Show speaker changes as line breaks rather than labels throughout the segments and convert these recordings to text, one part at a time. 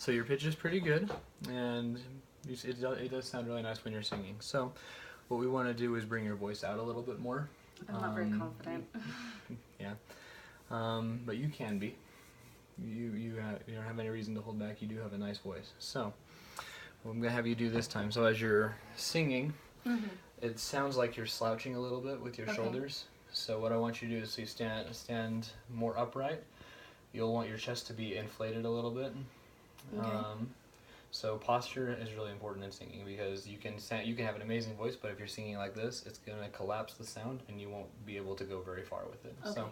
So your pitch is pretty good, and it does sound really nice when you're singing. So what we want to do is bring your voice out a little bit more.
I'm not very confident.
Yeah, but you can be. You don't have any reason to hold back. You do have a nice voice. So what I'm gonna have you do this time. So as you're singing, it sounds like you're slouching a little bit with your shoulders. So what I want you to do is so you stand more upright. You'll want your chest to be inflated a little bit.
Okay.
So posture is really important in singing because you can have an amazing voice, but if you're singing like this, it's going to collapse the sound and you won't be able to go very far with it.
Okay.
So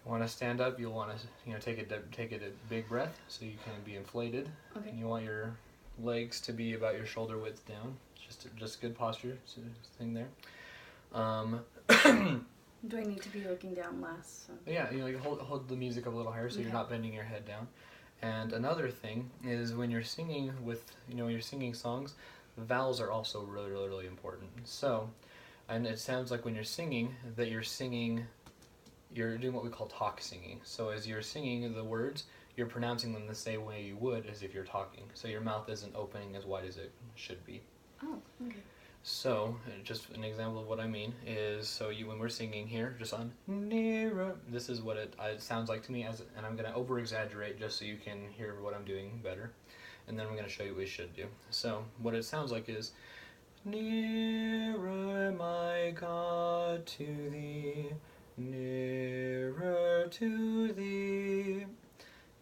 you want to stand up. You'll want to take a big breath so you can be inflated.
Okay.
And you want your legs to be about your shoulder width down. Just good posture thing there.
Do I need to be looking down less? So.
Yeah, you hold the music up a little higher so you're not bending your head down. And another thing is when you're singing when you're singing songs, the vowels are also really, really, really important. So, and it sounds like when you're singing that you're doing what we call talk singing. So as you're singing the words, you're pronouncing them the same way you would as if you're talking. So your mouth isn't opening as wide as it should be.
Oh, okay.
So, just an example of what I mean is, when we're singing here, just on nearer, this is what it sounds like to me, and I'm going to over-exaggerate just so you can hear what I'm doing better, and then I'm going to show you what we should do. So, what it sounds like is, nearer, my God, to thee, nearer to thee.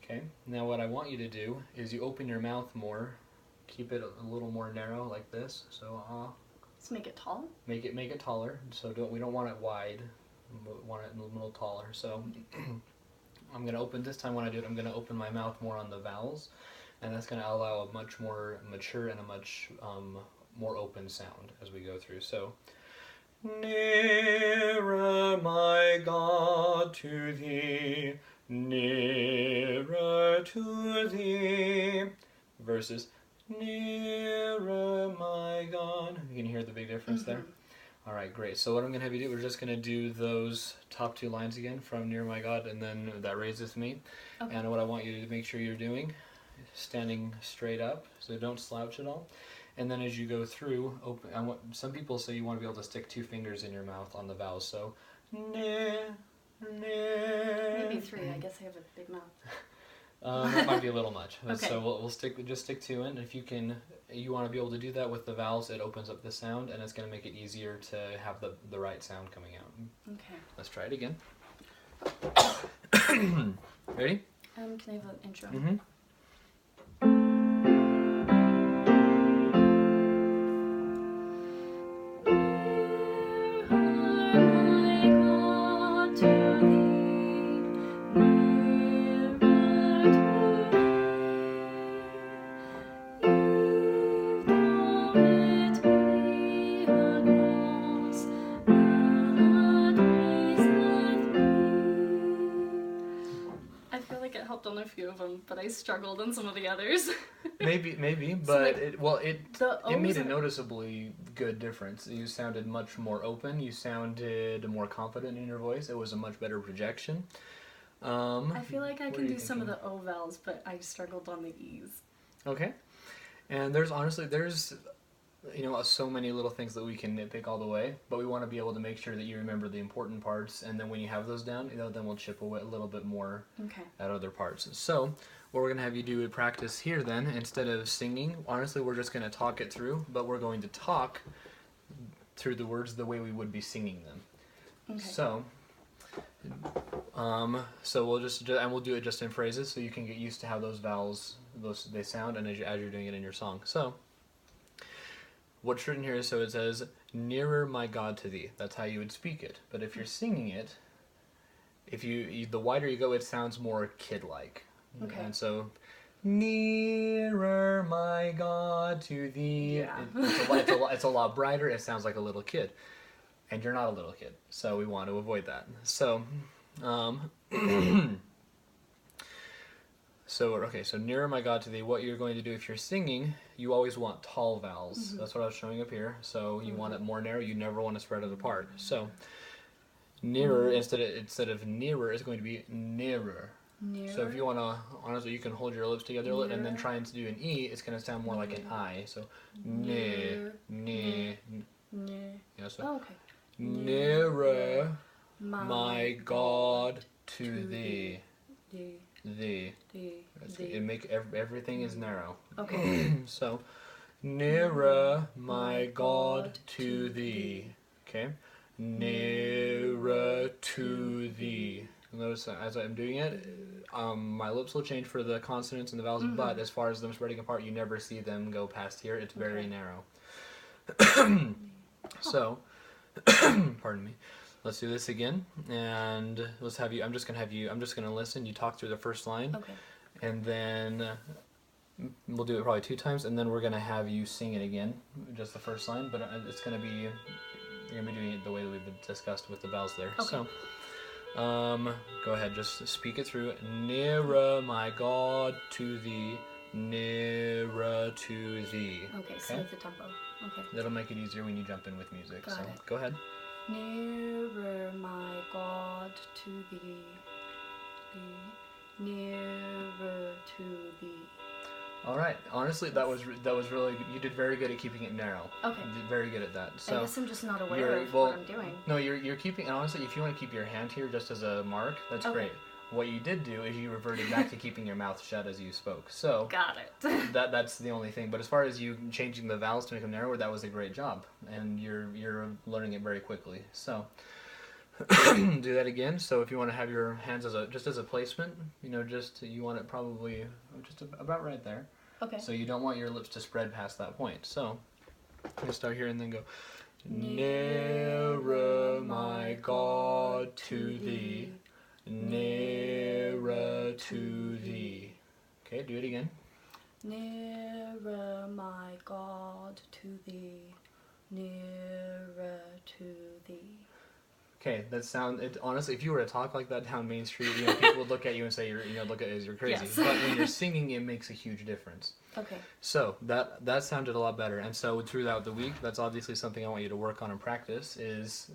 Okay, now what I want you to do is you open your mouth more, keep it a little more narrow like this, so
Let's make it tall?
Make it taller. So we don't want it wide. We want it a little taller. So I'm gonna open this time when I do it. I'm gonna open my mouth more on the vowels, and that's gonna allow a much more mature and a much more open sound as we go through. So nearer, my God, to thee, nearer to thee, versus nearer, my God. You can hear the big difference there? All right, great. So what I'm going to have you do, we're just going to do those top two lines again from Near My God, and then That Raises Me. Okay. And what I want you to make sure you're doing, standing straight up, so don't slouch at all. And then as you go through, some people say you want to be able to stick 2 fingers in your mouth on the vowels. So, maybe
3. I guess I have a big mouth.
That might be a little much.
Okay.
So we'll stick 2 in. If you want to be able to do that with the vowels, it opens up the sound and it's going to make it easier to have the right sound coming out.
Okay.
Let's try it again. Ready?
Can I have an intro?
Mm-hmm.
On a few of them, but I struggled on some of the others.
maybe, but
so like,
it made a noticeably good difference. You sounded much more open. You sounded more confident in your voice. It was a much better projection.
I feel like I can do some of the O vowels, but I struggled on the E's.
Okay, and there's so many little things that we can nitpick all the way, but we want to be able to make sure that you remember the important parts, and then when you have those down, then we'll chip away a little bit more at other parts. So what we're going to have you do is practice here then. Instead of singing, honestly, we're just going to talk it through, but we're going to talk through the words the way we would be singing them. Okay. So we'll do it just in phrases so you can get used to how those vowels they sound, and as you're doing it in your song. So what's written here is, so it says, nearer, my God, to thee. That's how you would speak it. But if you're singing it, the wider you go, it sounds more kid-like. Okay. And so, nearer, my God, to thee.
Yeah.
It's a lot brighter. It sounds like a little kid. And you're not a little kid. So we want to avoid that. So, so nearer, my God, to thee. What you're going to do if you're singing, you always want tall vowels. That's what I was showing up here. So you want it more narrow. You never want to spread it apart. So nearer instead of nearer is going to be nearer.
Nearer.
So if you want to, honestly, you can hold your lips together and then try and do an E. It's going to sound more like an I. So, ne. Yeah, so.
Oh, okay.
Nearer, my God, to thee. Thee. It make everything is narrow.
Okay.
So, nearer, my God, to thee. Okay. Nearer to thee. Notice as I'm doing it, my lips will change for the consonants and the vowels, but as far as them spreading apart, you never see them go past here. It's very narrow. So, pardon me. Let's do this again, and let's have you. I'm just gonna listen. You talk through the first line,
Okay.
and then we'll do it probably 2 times, and then we're gonna have you sing it again, just the first line. But it's gonna be you're gonna be doing it the way that we've discussed with the vowels there.
Okay.
So, go ahead, just speak it through. Nearer, my God, to thee. Nearer to thee.
Okay, so the tempo. Okay.
That'll make it easier when you jump in with music.
Got
so
it.
go ahead.
Nearer, my God, to thee. Nearer to thee.
All right. Honestly, that was really good. You did very good at keeping it narrow.
Okay.
You did very good at that. So
I guess I'm just not aware of what I'm doing.
No, you're keeping. And honestly, if you want to keep your hand here just as a mark, that's great. What you did do is you reverted back to keeping your mouth shut as you spoke. So
got it.
that's the only thing. But as far as you changing the vowels to make them narrower, that was a great job, and you're learning it very quickly. So do that again. So if you want to have your hands as a placement, you want it probably just about right there.
Okay.
So you don't want your lips to spread past that point. So I'm gonna start here and then go. Nearer, my God, to thee. Nearer to thee. Okay, do it again.
Nearer, my God, to thee. Nearer to thee.
Okay, honestly, if you were to talk like that down Main Street, people would look at you and say look at it as you're crazy.
Yes.
But when you're singing, it makes a huge difference.
Okay.
So that sounded a lot better. And so throughout the week, that's obviously something I want you to work on and practice is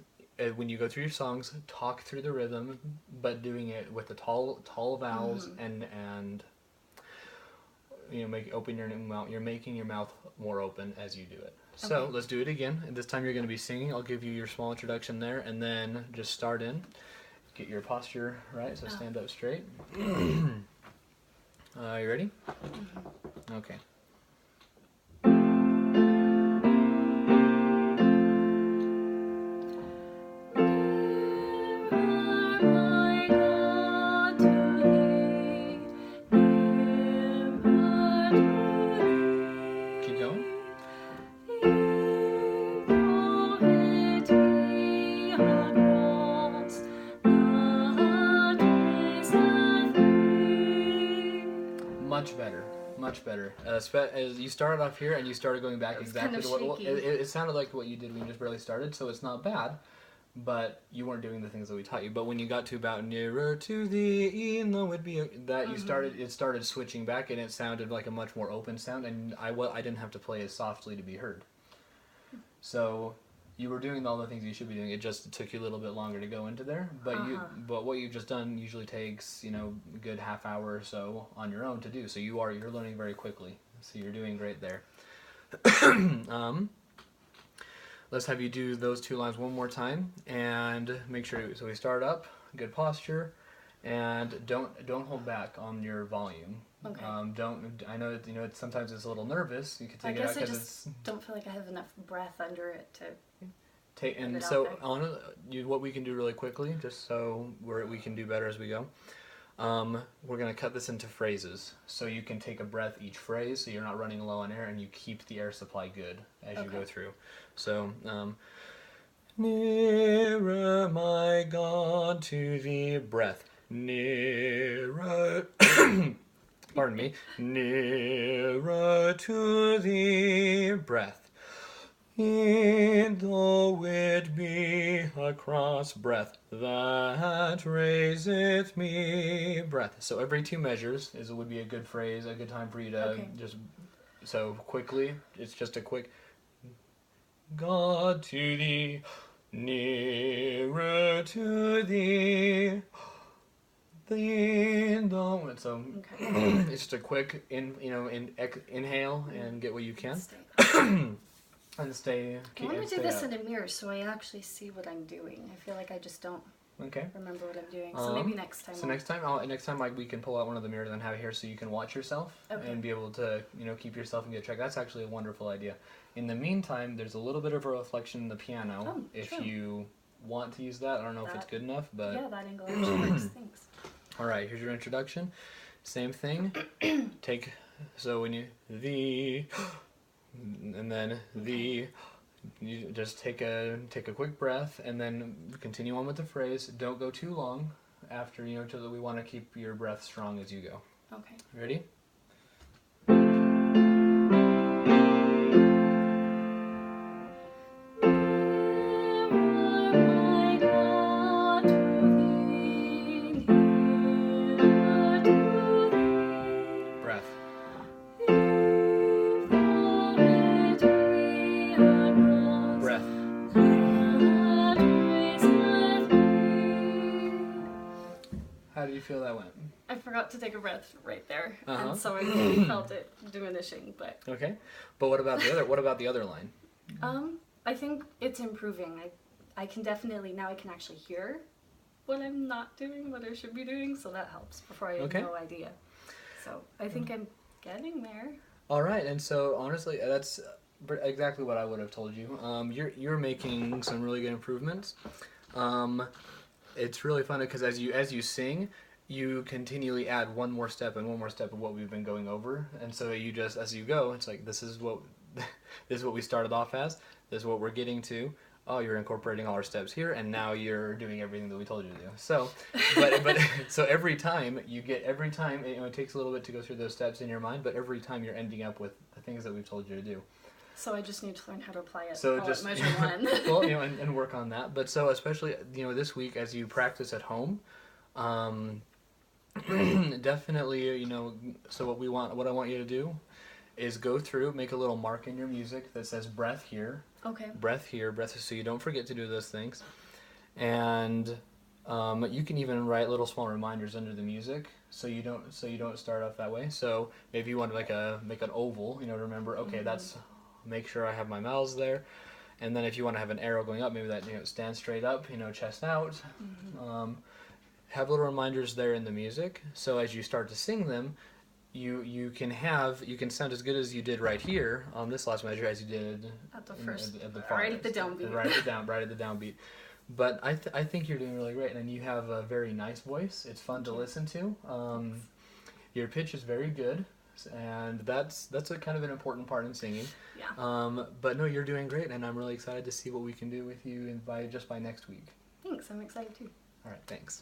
when you go through your songs, talk through the rhythm, but doing it with the tall vowels and open your mouth. You're making your mouth more open as you do it. So let's do it again. And this time you're going to be singing. I'll give you your small introduction there, and then just start in. Get your posture right. So stand up straight. You ready? Okay. Much better. As you started off here and you started going back exactly to what it sounded like what you did when you just barely started, so it's not bad, but you weren't doing the things that we taught you. But when you got to about nearer to thee, it started switching back and it sounded like a much more open sound, and I didn't have to play as softly to be heard. So you were doing all the things you should be doing. It just took you a little bit longer to go into there. But what you've just done usually takes a good half hour or so on your own to do. So you're learning very quickly. So you're doing great there. Let's have you do those 2 lines one more time and make sure. So we start up, good posture, and don't hold back on your volume.
Okay.
I know that sometimes it's a little nervous. You can take it out because it's.
Don't feel like I have enough breath under it to.
What we can do really quickly, just so we can do better as we go. We're gonna cut this into phrases, so you can take a breath each phrase, so you're not running low on air, and you keep the air supply good as you go through. So, nearer, my God, to thee, breath. Nearer. Pardon me. Nearer to thee, breath. Though it be a cross, breath, that raiseth me, breath. So every 2 measures would be a good phrase, a good time for you to just, so quickly, it's just a quick, God to thee, nearer to thee, the don't. So
Okay.
it's just a quick inhale and get what you can. And stay.
I want to do this in a mirror so I actually see what I'm doing. I feel like I just don't remember what I'm doing. So maybe next time.
So next time we can pull out one of the mirrors and have it here so you can watch yourself and be able to keep yourself in good track. That's actually a wonderful idea. In the meantime, there's a little bit of a reflection in the piano if you want to use that. I don't know if it's good enough, but
yeah, that angle actually works. Thanks.
All right, here's your introduction. Same thing. When you the and then the. You just take a quick breath and then continue on with the phrase. Don't go too long after, until we want to keep your breath strong as you go.
Okay.
Ready? How do you feel that went?
I forgot to take a breath right there, and so I felt it diminishing. But
okay, but what about the other line?
I think it's improving. I can definitely now I can actually hear what I'm not doing, what I should be doing, so that helps. Before I had no idea. So I think I'm getting there.
All right, and so honestly, that's exactly what I would have told you. You're making some really good improvements. It's really fun because as you sing, you continually add one more step of what we've been going over, and so you just as you go, it's like this is what we started off as. This is what we're getting to. Oh, you're incorporating all our steps here, and now you're doing everything that we told you to do. So, but so every time it takes a little bit to go through those steps in your mind, but every time you're ending up with the things that we've told you to do.
So I just need to learn how to apply it.
So just
measure one.
well, and work on that. But so especially this week as you practice at home, definitely So what I want you to do is go through, make a little mark in your music that says breath here.
Okay.
Breath here, breath, so you don't forget to do those things, and you can even write little small reminders under the music so you don't start off that way. So maybe you want to make an oval, remember. Okay, that's. Make sure I have my mouths there, and then if you want to have an arrow going up, maybe that stand straight up, chest out. Have little reminders there in the music, so as you start to sing them, you can sound as good as you did right here on this last measure as you did
at the first,
right
at the downbeat.
right at the downbeat. But I think you're doing really great, and you have a very nice voice. It's fun to listen to. Your pitch is very good. And that's a kind of an important part in singing.
Yeah.
But no, you're doing great, and I'm really excited to see what we can do with you by next week.
Thanks, I'm excited too.
All right, thanks.